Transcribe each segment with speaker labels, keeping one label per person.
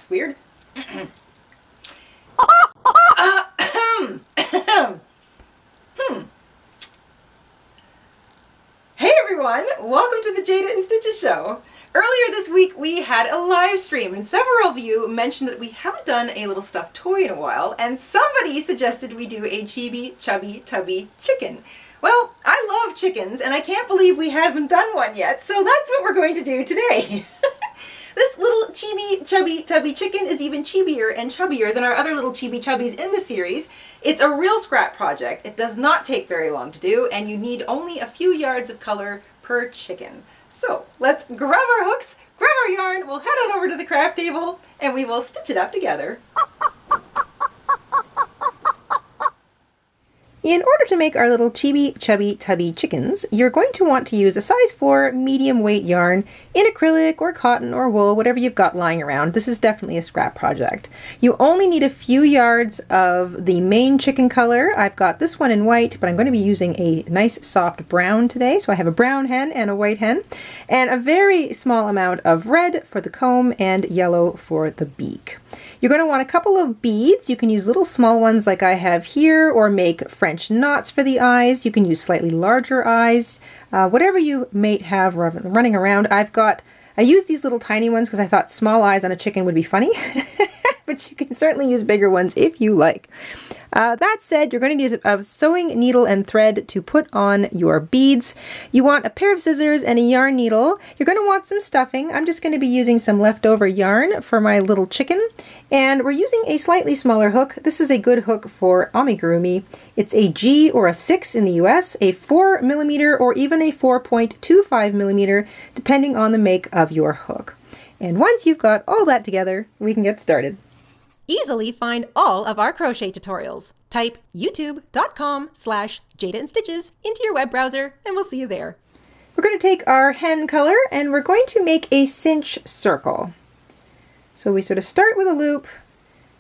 Speaker 1: Weird. Hey everyone! Welcome to the Jayda InStitches show. Earlier this week we had a live stream and several of you mentioned that we haven't done a little stuffed toy in a while, and somebody suggested we do a Chibi Chubby Tubby chicken. Well, I love chickens and I can't believe we haven't done one yet, so that's what we're going to do today. This little Chibi Chubby Tubby chicken is even chibier and chubbier than our other little Chibi Chubbies in the series. It's a real scrap project. It does not take very long to do, and you need only a few yards of color per chicken. So let's grab our hooks, grab our yarn, we'll head on over to the craft table, and we will stitch it up together. In order to make our little Chibi Chubby Tubby chickens, you're going to want to use a size 4 medium weight yarn in acrylic or cotton or wool, whatever you've got lying around. This is definitely a scrap project. You only need a few yards of the main chicken color. I've got this one in white, but I'm going to be using a nice soft brown today. So I have a brown hen and a white hen, and a very small amount of red for the comb and yellow for the beak. You're going to want a couple of beads. You can use little small ones like I have here, or make French knots for the eyes. You can use slightly larger eyes, whatever you may have running around. I used these little tiny ones because I thought small eyes on a chicken would be funny, but you can certainly use bigger ones if you like. That said, you're going to need a sewing needle and thread to put on your beads. You want a pair of scissors and a yarn needle. You're going to want some stuffing. I'm just going to be using some leftover yarn for my little chicken, and we're using a slightly smaller hook. This is a good hook for Amigurumi. It's a G or a 6 in the US, a 4mm or even a 4.25mm, depending on the make of your hook. And once you've got all that together, we can get started.
Speaker 2: Easily find all of our crochet tutorials. Type youtube.com/JaydaInStitches into your web browser and we'll see you there.
Speaker 1: We're going to take our hen color and we're going to make a cinch circle. So we sort of start with a loop,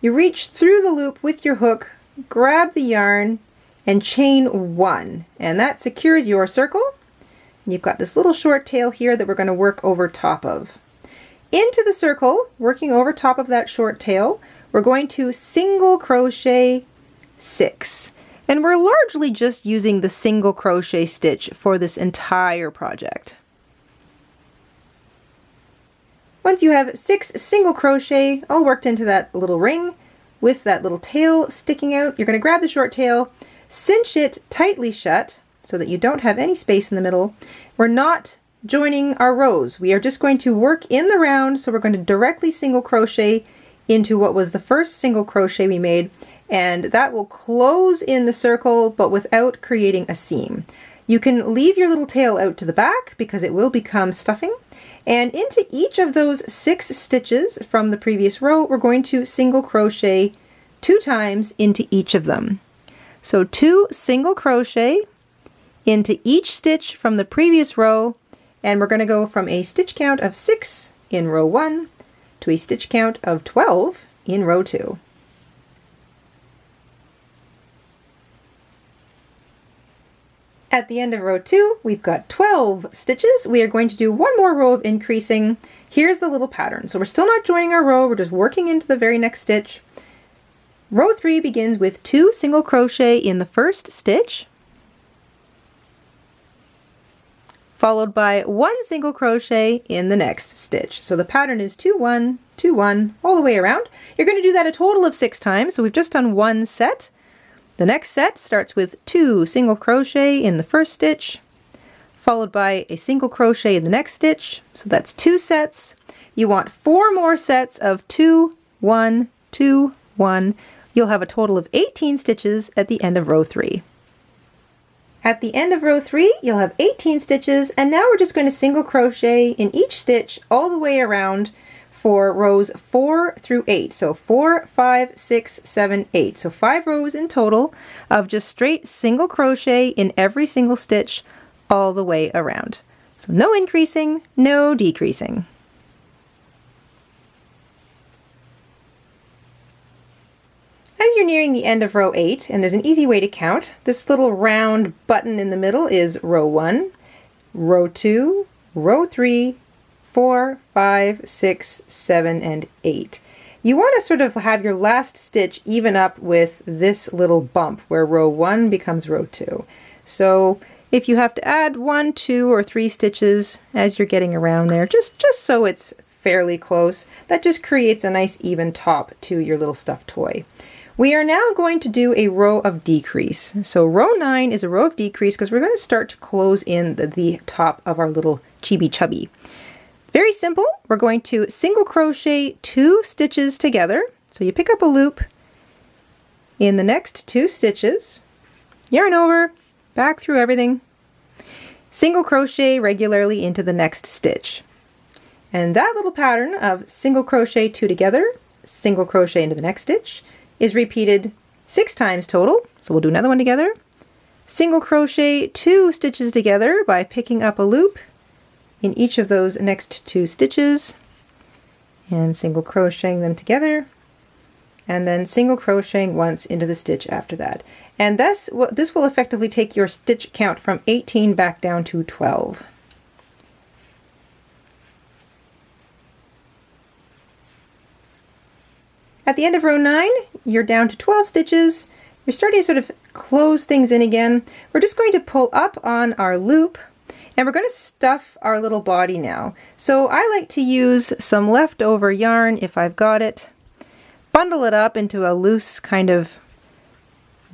Speaker 1: you reach through the loop with your hook, grab the yarn, and chain 1. And that secures your circle. And you've got this little short tail here that we're going to work over top of. Into the circle, working over top of that short tail, we're going to single crochet 6. And we're largely just using the single crochet stitch for this entire project. Once you have 6 single crochet all worked into that little ring with that little tail sticking out, you're going to grab the short tail, cinch it tightly shut so that you don't have any space in the middle. We're not joining our rows. We are just going to work in the round, so we're going to directly single crochet into what was the first single crochet we made, and that will close in the circle but without creating a seam. You can leave your little tail out to the back because it will become stuffing, and into each of those 6 stitches from the previous row we're going to single crochet 2 times into each of them. So 2 single crochet into each stitch from the previous row, and we're going to go from a stitch count of 6 in row 1 to a stitch count of 12 in row 2. At the end of row 2, we've got 12 stitches. We are going to do one more row of increasing. Here's the little pattern. So we're still not joining our row, we're just working into the very next stitch. Row 3 begins with 2 single crochet in the first stitch, followed by 1 single crochet in the next stitch. So the pattern is 2 1 2 1 all the way around. You're going to do that a total of 6 times, so we've just done 1 set. The next set starts with 2 single crochet in the first stitch, followed by a single crochet in the next stitch. So that's 2 sets. You want 4 more sets of 2 1 2 1. You'll have a total of 18 stitches at the end of row 3. At the end of row 3, you'll have 18 stitches, and now we're just going to single crochet in each stitch all the way around for rows 4 through 8. So 4, 5, 6, 7, 8. So 5 rows in total of just straight single crochet in every single stitch all the way around. So no increasing, no decreasing. As you're nearing the end of row 8, and there's an easy way to count, this little round button in the middle is row 1, row 2, row 3, 4, 5, 6, 7, and 8. you want to sort of have your last stitch even up with this little bump where row 1 becomes row 2. So if you have to add 1, 2, or 3 stitches as you're getting around there, just so it's fairly close, that just creates a nice even top to your little stuffed toy. We are now going to do a row of decrease. So row 9 is a row of decrease because we're going to start to close in the top of our little Chibi Chubby. Very simple. We're going to single crochet 2 stitches together. So you pick up a loop in the next 2 stitches, yarn over, back through everything, single crochet regularly into the next stitch. And that little pattern of single crochet 2 together, single crochet into the next stitch, is repeated 6 times total. So we'll do another one together. Single crochet 2 stitches together by picking up a loop in each of those next 2 stitches and single crocheting them together, and then single crocheting once into the stitch after that. And this will effectively take your stitch count from 18 back down to 12. At the end of row 9, you're down to 12 stitches. You're starting to sort of close things in again. We're just going to pull up on our loop and we're going to stuff our little body now. So I like to use some leftover yarn if I've got it, bundle it up into a loose kind of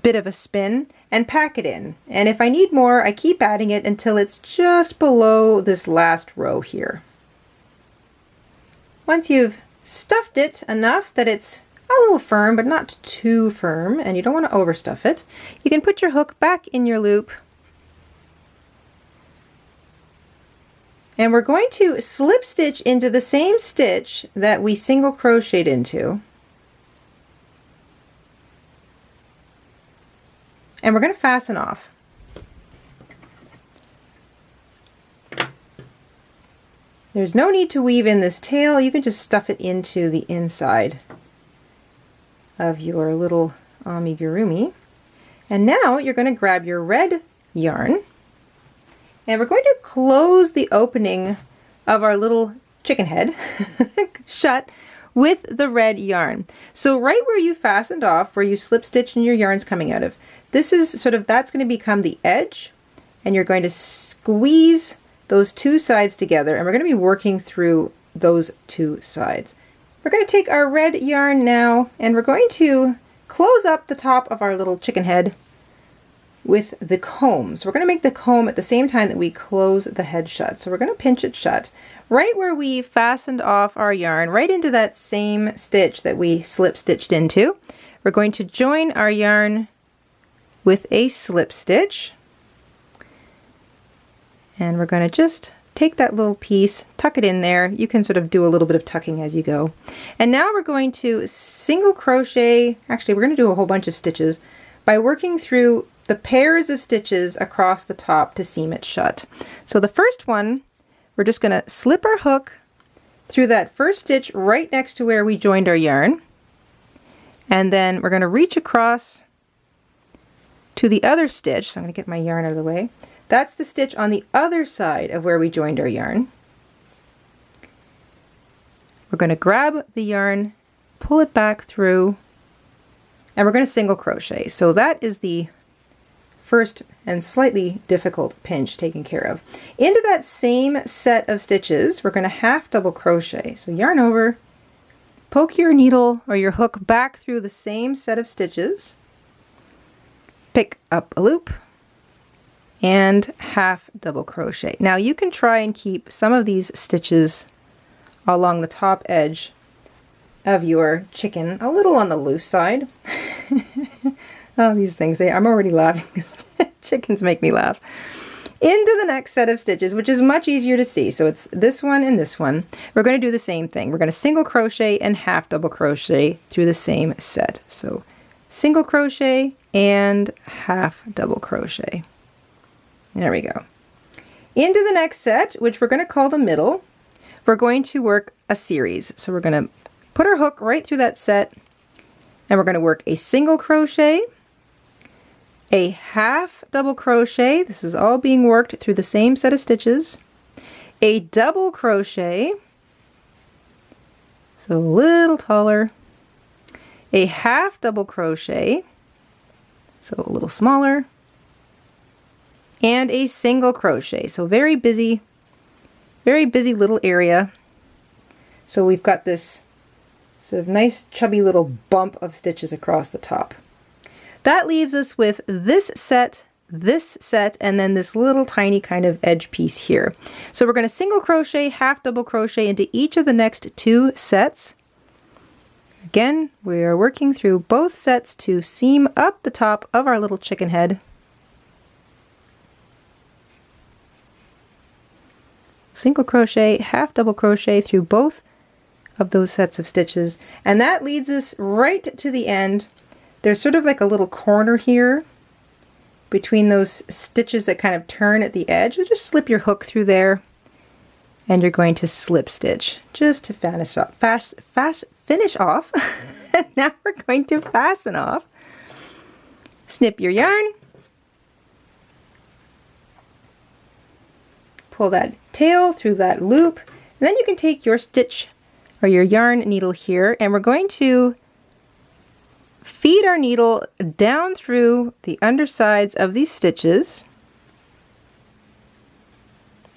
Speaker 1: bit of a spin and pack it in. And if I need more, I keep adding it until it's just below this last row here. Once you've stuffed it enough that it's a little firm, but not too firm, and you don't want to overstuff it, you can put your hook back in your loop. And we're going to slip stitch into the same stitch that we single crocheted into. And we're going to fasten off. There's no need to weave in this tail. You can just stuff it into the inside of your little amigurumi. And now you're going to grab your red yarn and we're going to close the opening of our little chicken head shut with the red yarn. So right where you fastened off, where you slip stitched and your yarn's coming out of, this is that's going to become the edge, and you're going to squeeze those 2 sides together, and we're going to be working through those 2 sides. We're going to take our red yarn now and we're going to close up the top of our little chicken head with the comb. So we're going to make the comb at the same time that we close the head shut. So we're going to pinch it shut right where we fastened off our yarn, right into that same stitch that we slip stitched into. We're going to join our yarn with a slip stitch, and we're going to just take that little piece, tuck it in there. You can sort of do a little bit of tucking as you go. And now we're going to single crochet, actually we're going to do a whole bunch of stitches by working through the pairs of stitches across the top to seam it shut. So the first one, we're just going to slip our hook through that first stitch right next to where we joined our yarn, and then we're going to reach across to the other stitch. So I'm going to get my yarn out of the way. That's the stitch on the other side of where we joined our yarn. We're going to grab the yarn, pull it back through, and we're going to single crochet. So that is the first and slightly difficult pinch taken care of. Into that same set of stitches, we're going to half double crochet. So yarn over, poke your needle or your hook back through the same set of stitches, pick up a loop, and half double crochet. Now you can try and keep some of these stitches along the top edge of your chicken a little on the loose side. Oh, these things, I'm already laughing because chickens make me laugh. Into the next set of stitches, which is much easier to see. So it's this one and this one. We're going to do the same thing. We're going to single crochet and half double crochet through the same set. So single crochet and half double crochet. There we go. Into the next set, which we're going to call the middle, we're going to work a series. So we're going to put our hook right through that set, and we're going to work a single crochet, a half double crochet, this is all being worked through the same set of stitches, a double crochet, So a little taller. A half double crochet, so a little smaller. And a single crochet, so very busy little area. So we've got this sort of nice chubby little bump of stitches across the top. That leaves us with this set, and then this little tiny kind of edge piece here. So we're going to single crochet, half double crochet into each of the next 2 sets. Again, we are working through both sets to seam up the top of our little chicken head. Single crochet, half double crochet through both of those sets of stitches, and that leads us right to the end. There's sort of like a little corner here between those stitches that kind of turn at the edge. You just slip your hook through there, and you're going to slip stitch just to finish off. Now we're going to fasten off. Snip your yarn, pull that tail through that loop, and then you can take your stitch or your yarn needle here, and we're going to feed our needle down through the undersides of these stitches.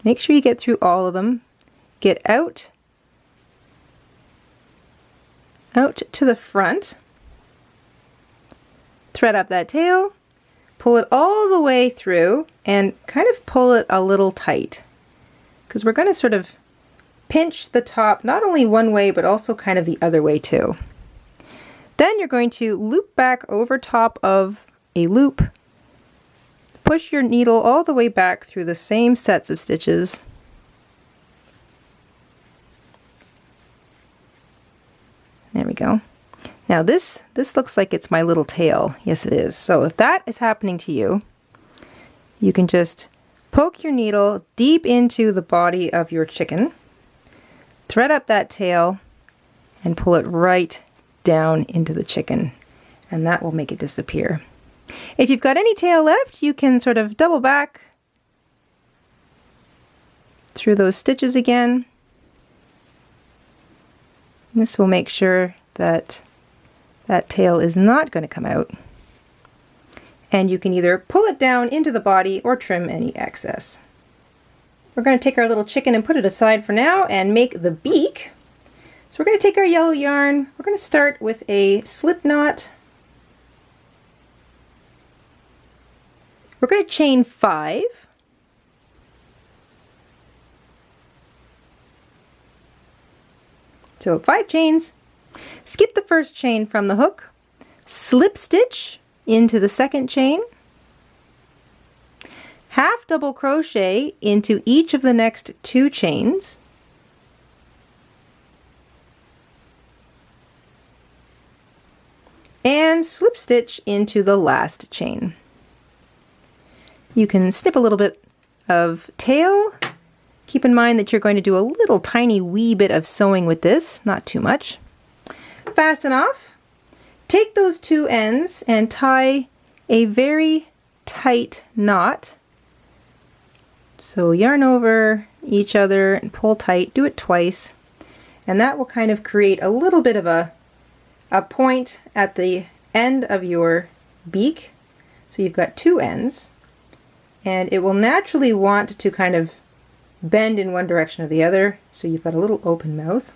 Speaker 1: Make sure you get through all of them. Get out to the front. Thread up that tail, pull it all the way through, and kind of pull it a little tight, because we're going to sort of pinch the top not only one way but also kind of the other way too. Then you're going to loop back over top of a loop, push your needle all the way back through the same sets of stitches. There we go. Now this looks like it's my little tail. Yes, it is. So if that is happening to you, you can just poke your needle deep into the body of your chicken, thread up that tail, and pull it right down into the chicken, and that will make it disappear. If you've got any tail left, you can sort of double back through those stitches again. This will make sure that that tail is not going to come out. And you can either pull it down into the body or trim any excess. We're going to take our little chicken and put it aside for now and make the beak. So we're going to take our yellow yarn. We're going to start with a slip knot. We're going to chain 5. So 5 chains. Skip the first chain from the hook. Slip stitch into the second chain. Half double crochet into each of the next 2 chains. And slip stitch into the last chain. You can snip a little bit of tail. Keep in mind that you're going to do a little tiny wee bit of sewing with this, not too much. Fasten off. Take those 2 ends and tie a very tight knot. So yarn over each other and pull tight. Do it twice, and that will kind of create a little bit of a point at the end of your beak. So you've got 2 ends, and it will naturally want to kind of bend in one direction or the other, so you've got a little open mouth.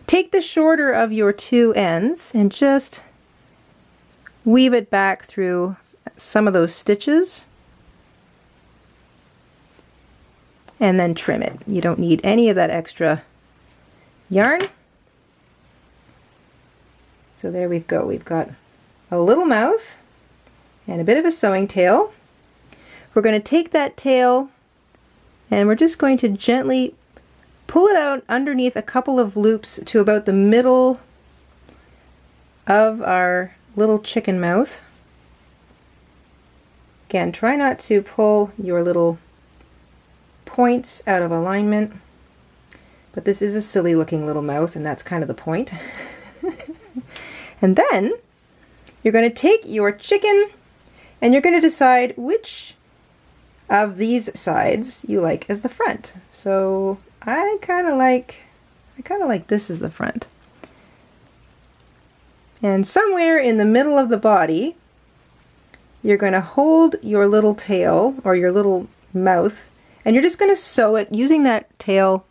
Speaker 1: Take the shorter of your 2 ends and just weave it back through some of those stitches, and then trim it. You don't need any of that extra yarn. So there we go. We've got a little mouth and a bit of a sewing tail. We're going to take that tail and we're just going to gently pull it out underneath a couple of loops to about the middle of our little chicken mouth. Again, try not to pull your little points out of alignment, but this is a silly looking little mouth, and that's kind of the point. And then you're going to take your chicken and you're going to decide which of these sides you like as the front. So I kind of like this as the front. And somewhere in the middle of the body, you're going to hold your little tail or your little mouth, and you're just going to sew it using that tail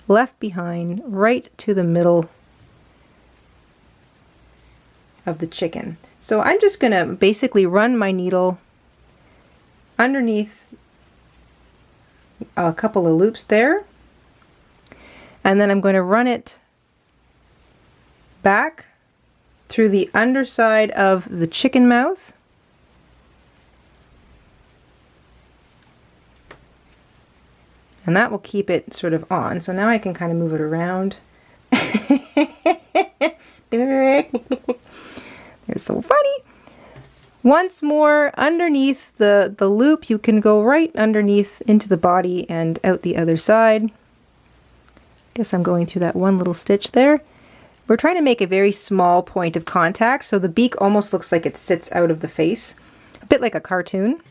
Speaker 1: left behind right to the middle of the chicken. So I'm just going to basically run my needle underneath a couple of loops there, and then I'm going to run it back through the underside of the chicken mouth, and that will keep it sort of on. So now I can kind of move it around. They're so funny. Once more, underneath the loop, you can go right underneath into the body and out the other side. Guess I'm going through that one little stitch there. We're trying to make a very small point of contact, so the beak almost looks like it sits out of the face, a bit like a cartoon.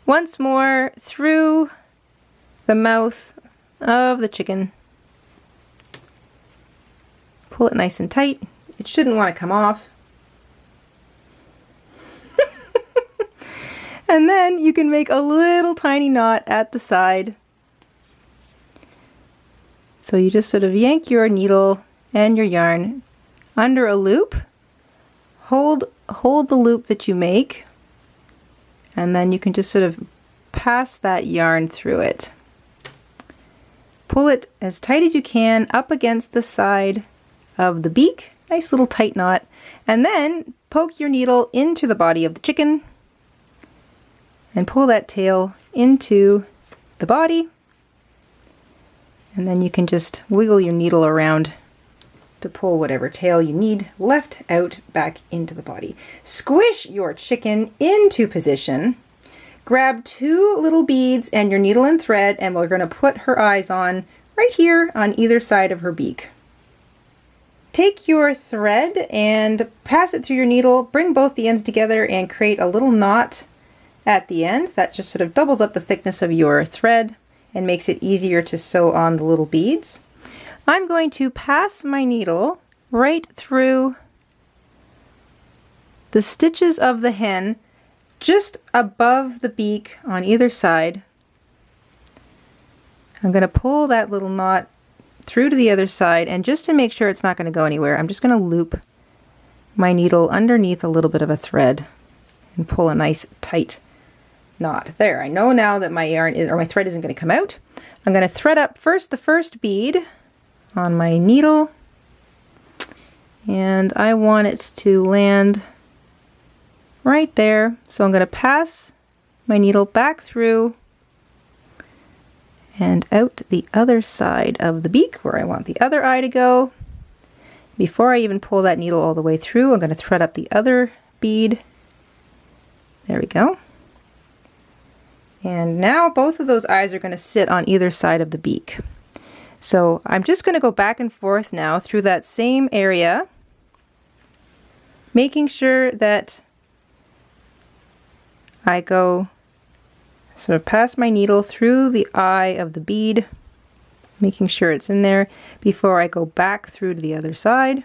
Speaker 1: Once more through the mouth of the chicken. Pull it nice and tight. It shouldn't want to come off. And then you can make a little tiny knot at the side. So you just sort of yank your needle and your yarn under a loop, hold the loop that you make, and then you can just sort of pass that yarn through it. Pull it as tight as you can up against the side of the beak, nice little tight knot, and then poke your needle into the body of the chicken and pull that tail into the body. And then you can just wiggle your needle around to pull whatever tail you need left out back into the body. Squish your chicken into position. Grab 2 little beads and your needle and thread, and we're going to put her eyes on right here on either side of her beak. Take your thread and pass it through your needle, bring both the ends together and create a little knot at the end. That just sort of doubles up the thickness of your thread and makes it easier to sew on the little beads. I'm going to pass my needle right through the stitches of the hen just above the beak on either side. I'm going to pull that little knot through to the other side, and just to make sure it's not going to go anywhere, I'm just going to loop my needle underneath a little bit of a thread and pull a nice tight knot. There, I know now that my yarn is, or my thread isn't going to come out. I'm going to thread up first the first bead on my needle, and I want it to land right there. So I'm going to pass my needle back through and out the other side of the beak where I want the other eye to go. Before I even pull that needle all the way through, I'm going to thread up the other bead. There we go. And now both of those eyes are going to sit on either side of the beak. So I'm just going to go back and forth now through that same area, making sure that I go sort of pass my needle through the eye of the bead, making sure it's in there before I go back through to the other side.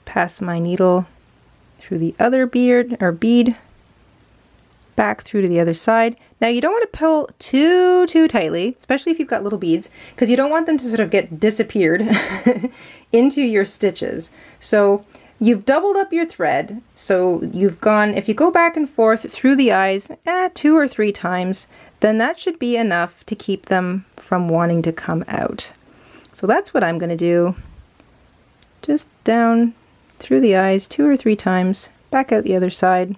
Speaker 1: Pass my needle through the other bead, back through to the other side. Now you don't want to pull too tightly, especially if you've got little beads, because you don't want them to sort of get disappeared into your stitches. So you've doubled up your thread, so you've gone, if you go back and forth through the eyes 2 or 3 times, then that should be enough to keep them from wanting to come out. So that's what I'm going to do. Just down through the eyes 2 or 3 times, back out the other side.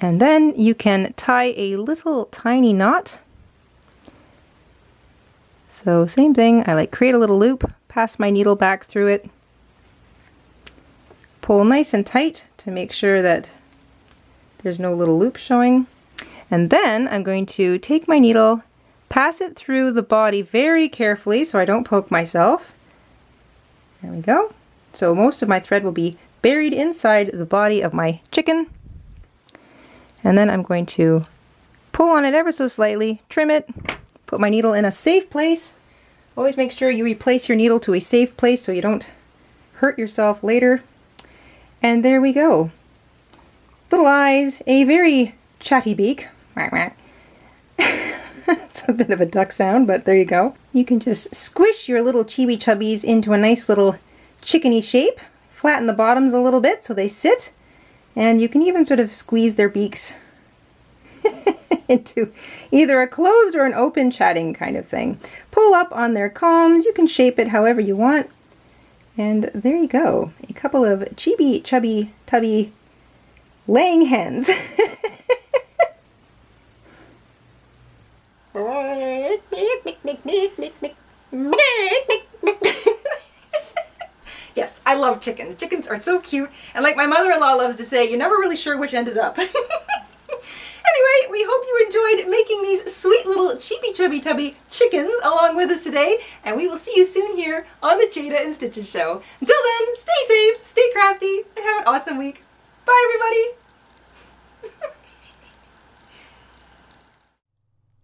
Speaker 1: And then you can tie a little tiny knot. So same thing, I create a little loop, pass my needle back through it, pull nice and tight to make sure that there's no little loop showing. And then I'm going to take my needle, pass it through the body very carefully so I don't poke myself. There we go. So most of my thread will be buried inside the body of my chicken. And then I'm going to pull on it ever so slightly, trim it, put my needle in a safe place Always make sure you replace your needle to a safe place so you don't hurt yourself later. And there we go. Little eyes, a very chatty beak. It's a bit of a duck sound, but there you go. You can just squish your little Chibi Chubbies into a nice little chickeny shape. Flatten the bottoms a little bit so they sit. And you can even sort of squeeze their beaks into either a closed or an open chatting kind of thing. Pull up on their combs. You can shape it however you want. And there you go. A couple of Chibi Chubby Tubby laying hens. Yes, I love chickens. Chickens are so cute. And like my mother-in-law loves to say, you're never really sure which end is up. Anyway, we hope you enjoyed making these sweet little Chibi Chubby Tubby chickens along with us today. And we will see you soon here on the Jayda InStitches show. Until then, stay safe, stay crafty, and have an awesome week. Bye, everybody.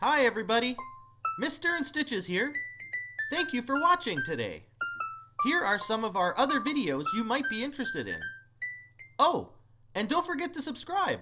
Speaker 3: Hi everybody, Mr. InStitches here. Thank you for watching today. Here are some of our other videos you might be interested in. Oh, and don't forget to subscribe.